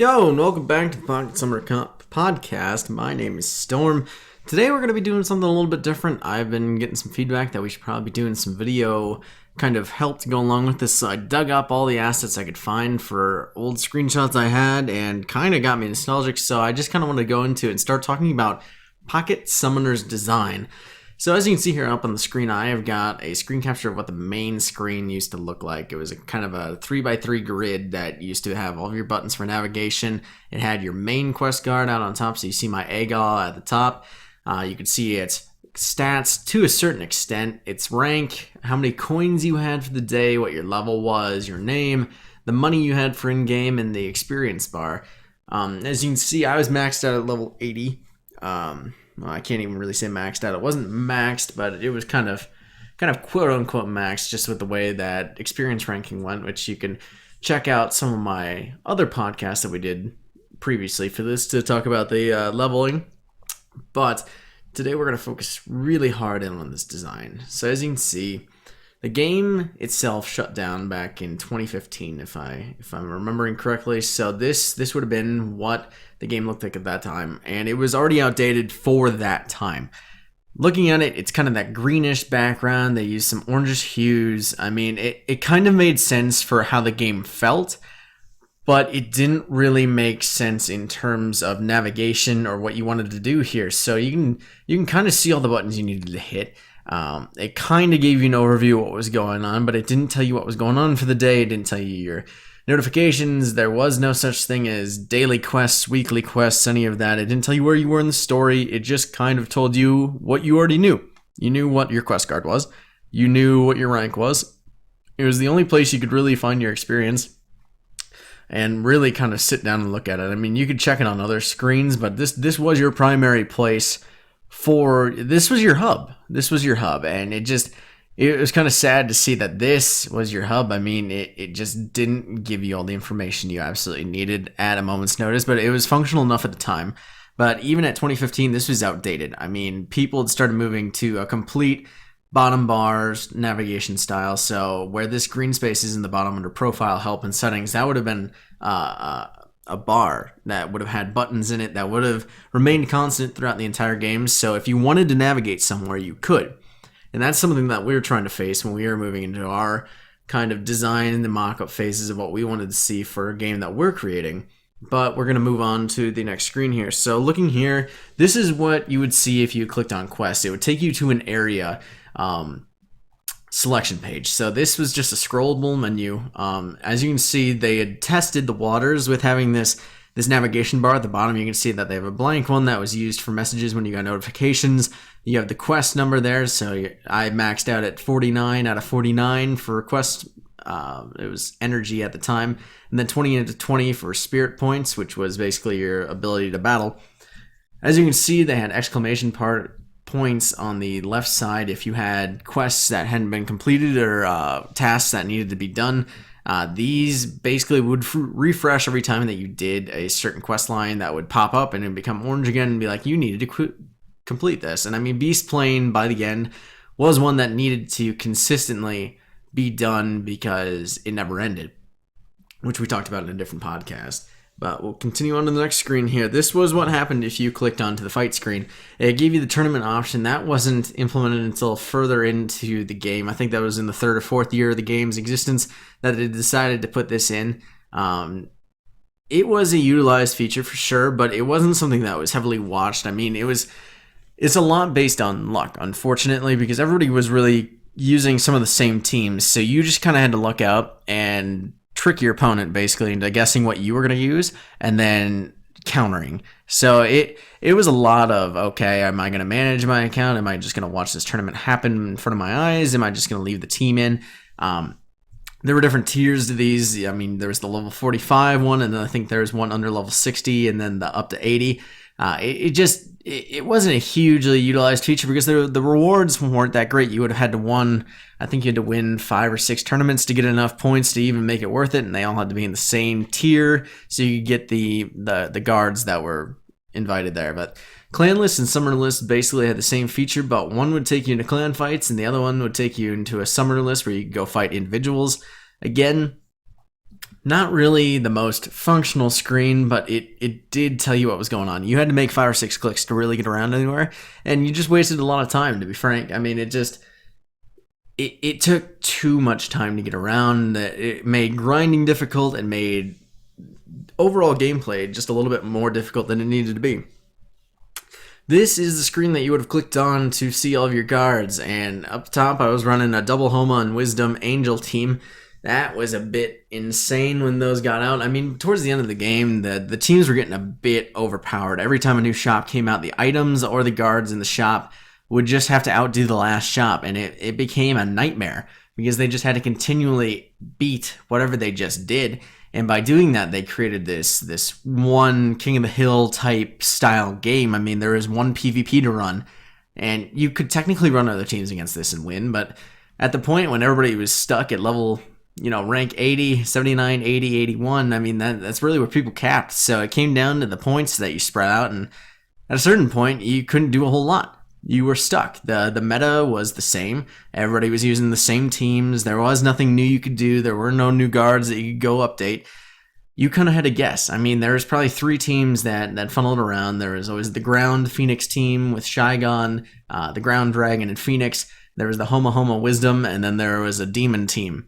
Yo, and welcome back to the Pocket Summer Podcast. My name is Storm. Today we're going to be doing something a little bit different. I've been getting some feedback that we should probably be doing some video kind of help to go along with this. So I dug up all the assets I could find for old screenshots I had and kind of got me nostalgic. So I just kind of want to go into it and start talking about Pocket Summoner's design. So as you can see here up on the screen, I have got a screen capture of what the main screen used to look like. It was a kind of a 3x3 grid that used to have all of your buttons for navigation. It had your main quest guard out on top, so you see my Agal at the top. You could see its stats to a certain extent, its rank, how many coins you had for the day, what your level was, your name, the money you had for in-game, and the experience bar. As you can see, I was maxed out at level 80. Well, I can't even really say maxed out. It wasn't maxed, but it was kind of quote unquote maxed, just with the way that experience ranking went, which you can check out some of my other podcasts that we did previously for this to talk about the leveling. But today we're going to focus really hard in on this design. So as you can see, the game itself shut down back in 2015, if I'm remembering correctly. So this would have been what the game looked like at that time, and it was already outdated for that time. Looking at it, it's kind of that greenish background. They used some orangish hues. I mean, it kind of made sense for how the game felt, but it didn't really make sense in terms of navigation or what you wanted to do here. So you can kind of see all the buttons you needed to hit. It kind of gave you an overview of what was going on, but it didn't tell you what was going on for the day. It didn't tell you your notifications. There was no such thing as daily quests, weekly quests, any of that. It didn't tell you where you were in the story. It just kind of told you what you already knew. You knew what your quest card was. You knew what your rank was. It was the only place you could really find your experience and really kind of sit down and look at it. I mean, you could check it on other screens, but this was your primary place. This was your hub. And it was kind of sad to see that this was your hub. I mean, it just didn't give you all the information you absolutely needed at a moment's notice, but it was functional enough at the time. But even at 2015, this was outdated. I mean, people had started moving to a complete bottom bars navigation style. So where this green space is in the bottom under profile, help, and settings, that would have been a bar that would have had buttons in it that would have remained constant throughout the entire game. So if you wanted to navigate somewhere, you could. And that's something that we were trying to face when we were moving into our kind of design and the mock-up phases of what we wanted to see for a game that we're creating. But we're going to move on to the next screen here. So looking here, this is what you would see if you clicked on Quest. It would take you to an area selection page. So this was just a scrollable menu. As you can see, they had tested the waters with having this navigation bar at the bottom. You can see that they have a blank one that was used for messages when you got notifications. You have the quest number there. So I maxed out at 49 out of 49 for quest. It was energy at the time. And then 20 into 20 for spirit points, which was basically your ability to battle. As you can see, they had exclamation points on the left side if you had quests that hadn't been completed or tasks that needed to be done. These basically would refresh every time that you did a certain quest line. That would pop up and it would become orange again and be like, you needed to complete this. And I mean, Beast Plane by the end was one that needed to consistently be done because it never ended, which we talked about in a different podcast. But we'll continue on to the next screen here. This was what happened if you clicked onto the fight screen. It gave you the tournament option. That wasn't implemented until further into the game. I think that was in the third or fourth year of the game's existence that they decided to put this in. It was a utilized feature for sure, but it wasn't something that was heavily watched. I mean, it's a lot based on luck, unfortunately, because everybody was really using some of the same teams. So you just kind of had to luck out and trick your opponent basically into guessing what you were going to use and then countering. So it was a lot of, okay, am I going to manage my account? Am I just going to watch this tournament happen in front of my eyes? Am I just going to leave the team in? There were different tiers to these. I mean, there was the level 45 one, and then I think there was one under level 60, and then the up to 80. It wasn't a hugely utilized feature because the rewards weren't that great. You would have had to I think you had to win 5 or 6 tournaments to get enough points to even make it worth it, and they all had to be in the same tier so you could get the guards that were invited there. But clan lists and summoner lists basically had the same feature, but one would take you into clan fights and the other one would take you into a summoner list where you could go fight individuals. Again, Not really the most functional screen, but it did tell you what was going on. You had to make 5 or 6 clicks to really get around anywhere, and you just wasted a lot of time, to be frank. I mean, it took too much time to get around. It made grinding difficult and made overall gameplay just a little bit more difficult than it needed to be. This is the screen that you would have clicked on to see all of your guards, and up top I was running a double Homa and Wisdom Angel team. That was a bit insane when those got out. I mean, towards the end of the game, the teams were getting a bit overpowered. Every time a new shop came out, the items or the guards in the shop would just have to outdo the last shop, and it became a nightmare because they just had to continually beat whatever they just did. And by doing that, they created this one King of the Hill type style game. I mean, there is one PvP to run, and you could technically run other teams against this and win, but at the point when everybody was stuck at level, rank 80, 79, 80, 81, I mean, that's really where people capped. So it came down to the points that you spread out, and at a certain point, you couldn't do a whole lot. You were stuck. The meta was the same. Everybody was using the same teams. There was nothing new you could do. There were no new guards that you could go update. You kind of had to guess. I mean, there was probably 3 teams that funneled around. There was always the Ground Phoenix team with Shygon, the Ground Dragon and Phoenix. There was the Homa Wisdom, and then there was a Demon team.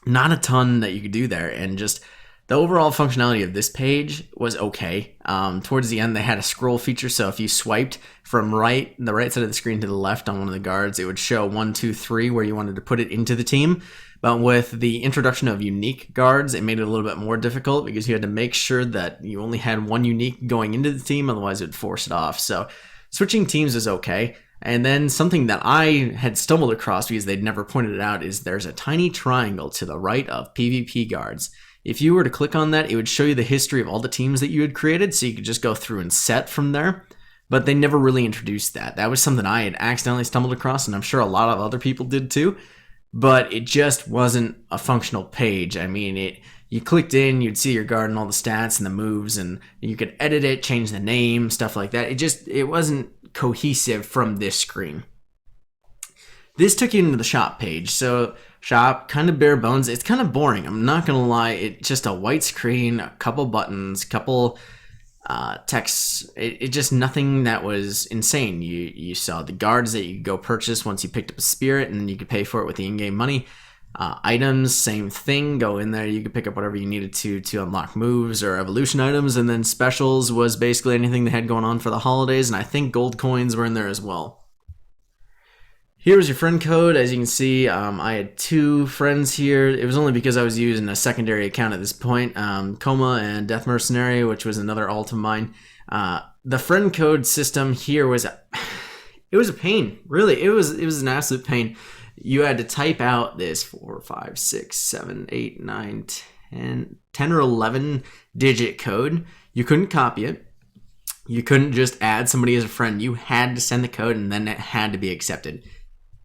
Not a ton that you could do there, and just the overall functionality of this page was okay. Towards the end, they had a scroll feature, so if you swiped from the right side of the screen to the left on one of the guards, it would show 1, 2, 3 where you wanted to put it into the team. But with the introduction of unique guards, it made it a little bit more difficult because you had to make sure that you only had one unique going into the team, otherwise it would force it off. So switching teams is okay. And then something that I had stumbled across because they'd never pointed it out is there's a tiny triangle to the right of PvP guards. If you were to click on that, it would show you the history of all the teams that you had created, so you could just go through and set from there. But they never really introduced that. That was something I had accidentally stumbled across, and I'm sure a lot of other people did too. But it just wasn't a functional page. I mean, you clicked in, you'd see your guard and all the stats and the moves, and you could edit it, change the name, stuff like that. It wasn't cohesive from this screen. This took you into the shop page. So shop, kind of bare bones. It's kind of boring. I'm not going to lie. It's just a white screen, a couple buttons, couple texts. It just nothing that was insane. You saw the guards that you could go purchase once you picked up a spirit, and then you could pay for it with the in-game money. Items, same thing. Go in there. You could pick up whatever you needed to unlock moves or evolution items. And then specials was basically anything they had going on for the holidays. And I think gold coins were in there as well. Here's your friend code. As you can see, I had 2 friends here. It was only because I was using a secondary account at this point. Coma and Death Mercenary, which was another alt of mine. The friend code system here was it was a pain. Really, it was an absolute pain. You had to type out this 4, 5, 6, 7, 8, 9, 10 or 11 digit code. You couldn't copy it. You couldn't just add somebody as a friend. You had to send the code, and then it had to be accepted.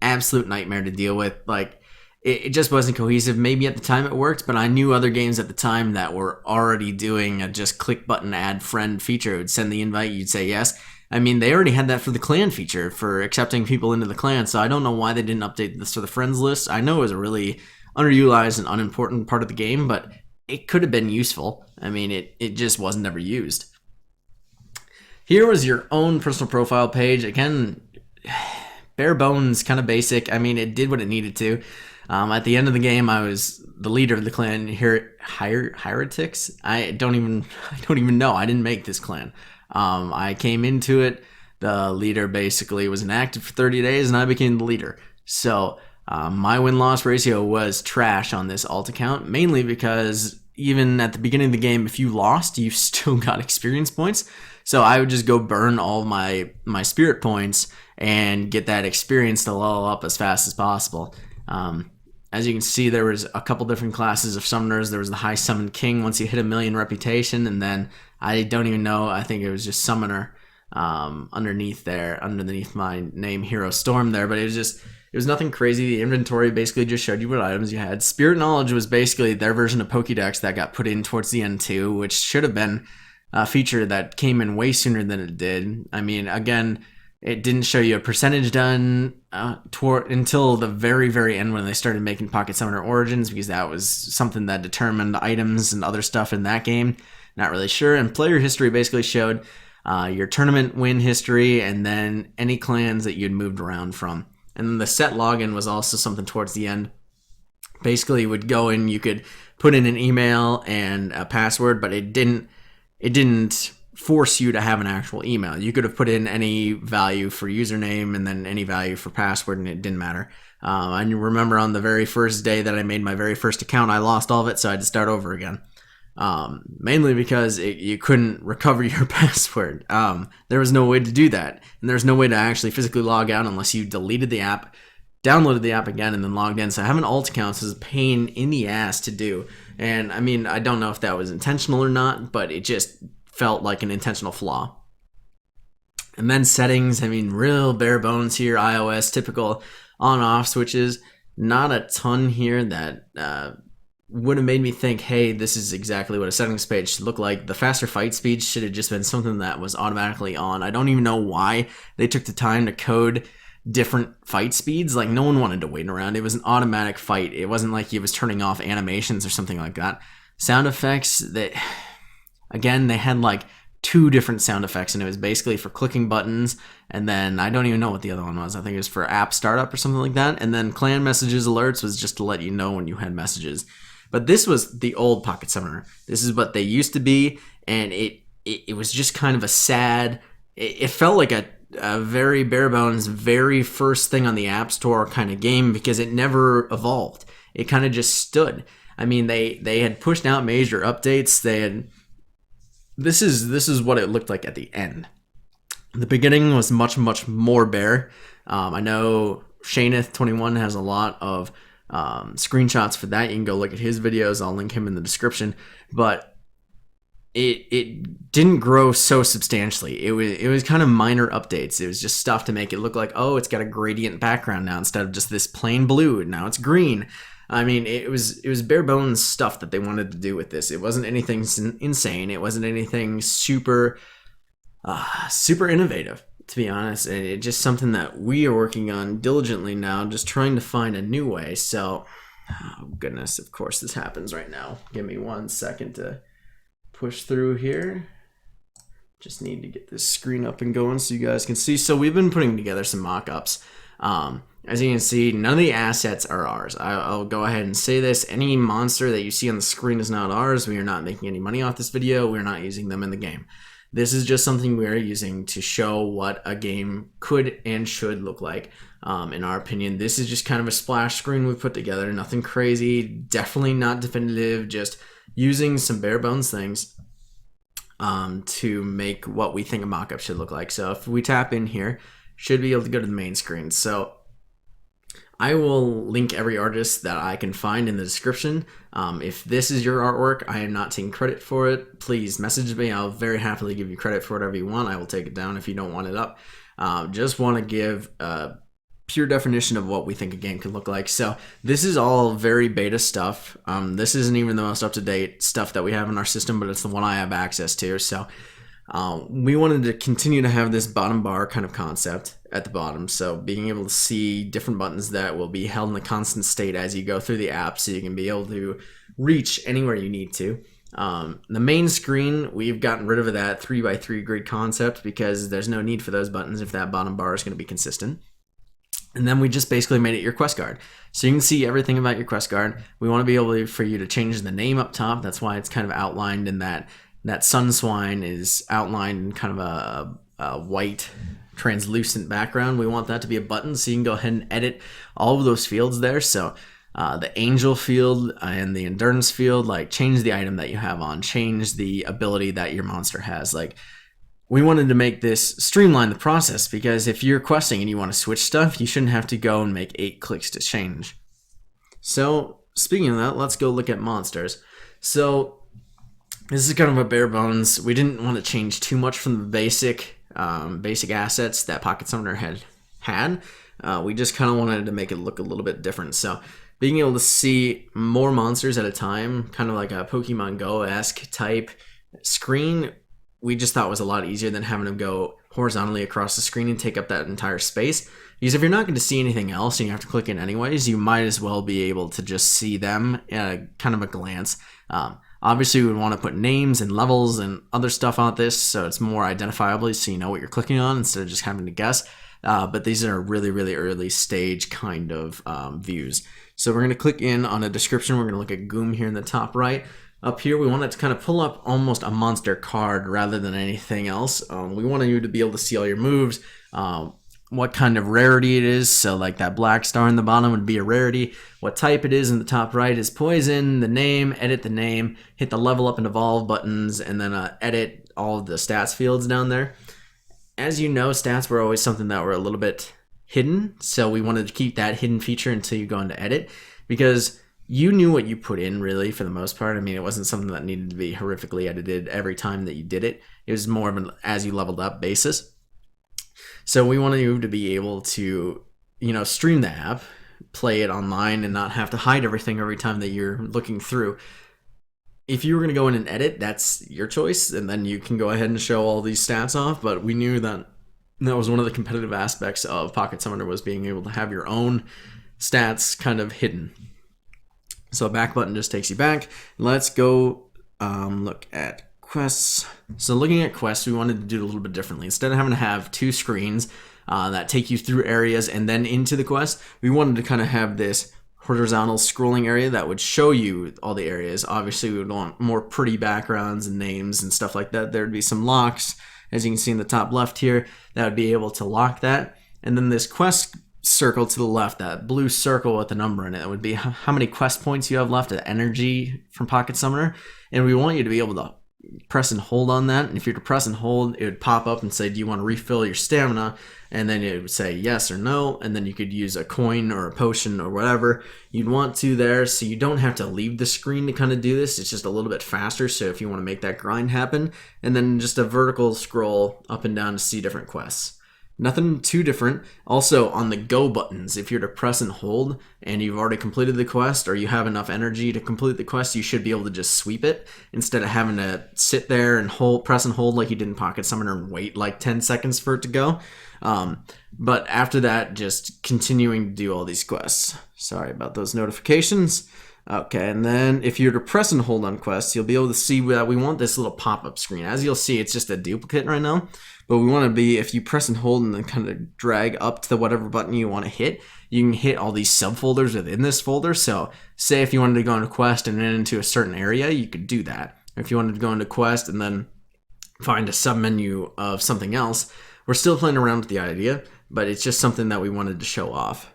Absolute nightmare to deal with. Like, it just wasn't cohesive. Maybe at the time it worked, but I knew other games at the time that were already doing a just click button add friend feature. It would send the invite, you'd say yes. I mean, they already had that for the clan feature for accepting people into the clan, so I don't know why they didn't update this to the friends list. I know it was a really underutilized and unimportant part of the game, but it could have been useful. I mean, it just wasn't ever used. Here was your own personal profile page. Again, bare bones, kind of basic. I mean, it did what it needed to. At the end of the game, I was the leader of the clan here. Heretics? I don't even know. I didn't make this clan. I came into it. The leader basically was inactive for 30 days, and I became the leader. So my win-loss ratio was trash on this alt account, mainly because even at the beginning of the game, if you lost, you still got experience points. So I would just go burn all my spirit points and get that experience to level up as fast as possible. As you can see, there was a couple different classes of summoners. There was the High Summon King once you hit 1 million reputation, and then I don't even know, I think it was just Summoner underneath my name, Hero Storm there, but it was nothing crazy. The inventory basically just showed you what items you had. Spirit Knowledge was basically their version of Pokédex that got put in towards the end too, which should have been a feature that came in way sooner than it did. I mean, again, It didn't show you a percentage done until the very, very end when they started making Pocket Summoner Origins, because that was something that determined items and other stuff in that game. Not really sure. And player history basically showed your tournament win history and then any clans that you'd moved around from. And then the set login was also something towards the end. Basically, you would go in, you could put in an email and a password, but it didn't force you to have an actual email. You could have put in any value for username and then any value for password, and it didn't matter. I remember on the very first day that I made my very first account, I lost all of it, so I had to start over again. Mainly because you couldn't recover your password. There was no way to do that, and there's no way to actually physically log out unless you deleted the app, downloaded the app again, and then logged in. So having an alt account is a pain in the ass to do. And I mean, I don't know if that was intentional or not, but it just felt like an intentional flaw. And then settings, I mean, real bare bones here. iOS, typical on-off switches. Not a ton here that would have made me think, hey, this is exactly what a settings page should look like. The faster fight speed should have just been something that was automatically on. I don't even know why they took the time to code different fight speeds. Like, no one wanted to wait around. It was an automatic fight. It wasn't like he was turning off animations or something like that. Sound effects, again, they had like 2 different sound effects, and it was basically for clicking buttons, and then I don't even know what the other one was. I think it was for app startup or something like that. And then clan messages alerts was just to let you know when you had messages. But this was the old Pocket Summoner. This is what they used to be, and it was just kind of a sad, it felt like a very bare bones, very first thing on the App Store kind of game, because it never evolved. It kind of just stood. I mean, they had pushed out major updates. This is what it looked like at the end. The beginning was much, much more bare. I know Shaneth21 has a lot of screenshots for that. You can go look at his videos. I'll link him in the description. But it didn't grow so substantially. It was kind of minor updates. It was just stuff to make it look like, oh, it's got a gradient background now instead of just this plain blue. Now it's green. I mean, it was bare bones stuff that they wanted to do with this. It wasn't anything insane. It wasn't anything super innovative, to be honest. And it's just something that we are working on diligently now, just trying to find a new way. So, oh goodness, of course this happens right now. Give me 1 second to push through here. Just need to get this screen up and going so you guys can see. So we've been putting together some mock-ups. As you can see, none of the assets are ours. I'll go ahead and say this. Any monster that you see on the screen is not ours. We are not making any money off this video. We're not using them in the game. This is just something we are using to show what a game could and should look like. In our opinion, this is just kind of a splash screen we put together. Nothing crazy. Definitely not definitive. Just using some bare bones things to make what we think a mock-up should look like. So if we tap in here, should be able to go to the main screen. So I will link every artist that I can find in the description. If this is your artwork, I am not taking credit for it. Please message me. I'll very happily give you credit for whatever you want. I will take it down if you don't want it up. Just want to give a pure definition of what we think a game could look like. So this is all very beta stuff. This isn't even the most up-to-date stuff that we have in our system, but it's the one I have access to. So we wanted to continue to have this bottom bar kind of concept at the bottom. So being able to see different buttons that will be held in a constant state as you go through the app, so you can be able to reach anywhere you need to. The main screen, we've gotten rid of that 3x3 grid concept because there's no need for those buttons if that bottom bar is going to be consistent. And then we just basically made it your quest card. So you can see everything about your quest card. We want to be able for you to change the name up top. That's why it's kind of outlined in that sun swine is outlined in kind of a white translucent background. We want that to be a button, so you can go ahead and edit all of those fields there. So the angel field and the endurance field, like change the item that you have on, change the ability that your monster has. Like, we wanted to make this streamline the process, because if you're questing and you want to switch stuff, you shouldn't have to go and make 8 clicks to change. So speaking of that, let's go look at monsters. So this is kind of a bare bones. We didn't want to change too much from the basic assets that Pocket Summoner had. We just kind of wanted to make it look a little bit different. So being able to see more monsters at a time, kind of like a Pokemon Go-esque type screen, we just thought was a lot easier than having them go horizontally across the screen and take up that entire space. Because if you're not going to see anything else and you have to click in anyways, you might as well be able to just see them at kind of a glance. Obviously, we would want to put names and levels and other stuff on this so it's more identifiable so you know what you're clicking on instead of just having to guess. But these are really, really early stage kind of views. So we're going to click in on a description. We're going to look at Goom here in the top right. Up here, we want it to kind of pull up almost a monster card rather than anything else. We want you to be able to see all your moves, what kind of rarity it is. So like that black star in the bottom would be a rarity. What type it is in the top right is poison, the name, edit the name, hit the level up and evolve buttons, and then edit all of the stats fields down there. As you know, stats were always something that were a little bit hidden. So we wanted to keep that hidden feature until you go into edit, because you knew what you put in really for the most part. I mean, it wasn't something that needed to be horrifically edited every time that you did it. It was more of an as you leveled up basis. So we wanted you to be able to, stream the app, play it online, and not have to hide everything every time that you're looking through. If you were going to go in and edit, that's your choice, and then you can go ahead and show all these stats off. But we knew that was one of the competitive aspects of Pocket Summoner, was being able to have your own stats kind of hidden. So back button just takes you back. Let's go look at quests. So looking at quests, we wanted to do it a little bit differently. Instead of having to have two screens that take you through areas and then into the quest, we wanted to kind of have this horizontal scrolling area that would show you all the areas. Obviously, we would want more pretty backgrounds and names and stuff like that. There would be some locks, as you can see in the top left here, that would be able to lock that. And then this quest circle to the left, that blue circle with a number in it, would be how many quest points you have left of energy from Pocket Summoner. And we want you to be able to press and hold on that. And if you're to press and hold, it would pop up and say, do you want to refill your stamina? And then it would say yes or no. And then you could use a coin or a potion or whatever you'd want to there. So you don't have to leave the screen to kind of do this. It's just a little bit faster. So if you want to make that grind happen, and then just a vertical scroll up and down to see different quests. Nothing too different. Also, on the go buttons, if you're to press and hold and you've already completed the quest, or you have enough energy to complete the quest, you should be able to just sweep it instead of having to sit there and press and hold like you did in Pocket Summoner and wait like 10 seconds for it to go. But after that, just continuing to do all these quests. Sorry about those notifications. Okay, and then if you're to press and hold on quests, you'll be able to see that we want this little pop-up screen. As you'll see, it's just a duplicate right now. But we want to be, if you press and hold and then kind of drag up to whatever button you want to hit, you can hit all these subfolders within this folder. So say if you wanted to go into quest and then into a certain area, you could do that. If you wanted to go into quest and then find a submenu of something else, we're still playing around with the idea, but it's just something that we wanted to show off.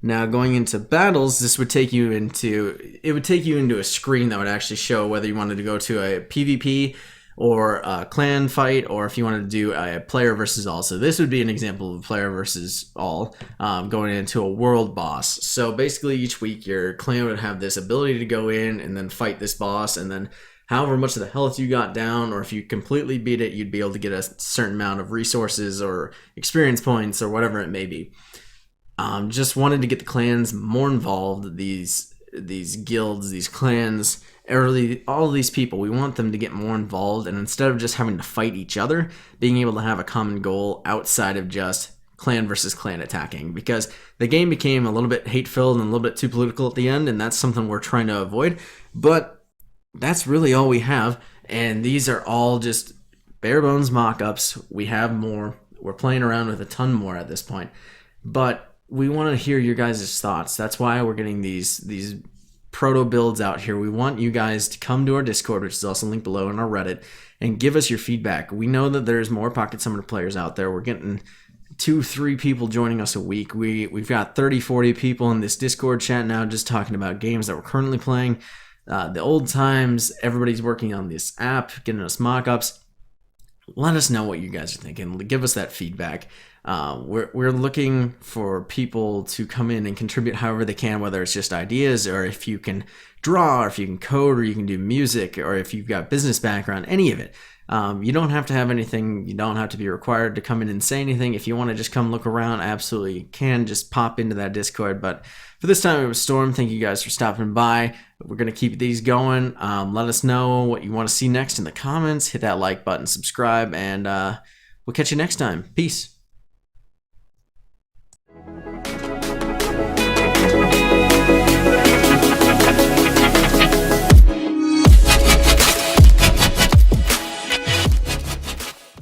Now going into battles, this would take you into a screen that would actually show whether you wanted to go to a PvP or a clan fight, or if you wanted to do a player versus all. So this would be an example of player versus all, going into a world boss. So basically each week your clan would have this ability to go in and then fight this boss, and then however much of the health you got down, or if you completely beat it, you'd be able to get a certain amount of resources or experience points or whatever it may be. Just wanted to get the clans more involved, these guilds, these clans, all of these people. We want them to get more involved, and instead of just having to fight each other, being able to have a common goal outside of just clan versus clan attacking, because the game became a little bit hate-filled and a little bit too political at the end, and that's something we're trying to avoid. But that's really all we have, and these are all just bare bones mock-ups. We have more. We're playing around with a ton more at this point, but we want to hear your guys' thoughts. That's why we're getting these proto builds out here. We want you guys to come to our Discord, which is also linked below, in our Reddit, and give us your feedback. We know that there's more Pocket Summoner players out there. We're getting 2-3 people joining us a week. We've got 30-40 people in this Discord chat now just talking about games that we're currently playing. The old times, everybody's working on this app, getting us mock-ups. Let us know what you guys are thinking. Give us that feedback. We're looking for people to come in and contribute however they can, whether it's just ideas, or if you can draw, or if you can code, or you can do music, or if you've got business background, any of it. You don't have to have anything. You don't have to be required to come in and say anything. If you want to just come look around, absolutely can. Just pop into that Discord. But for this time, it was Storm. Thank you guys for stopping by. We're going to keep these going. Let us know what you want to see next in the comments. Hit that like button, subscribe, and We'll catch you next time. Peace.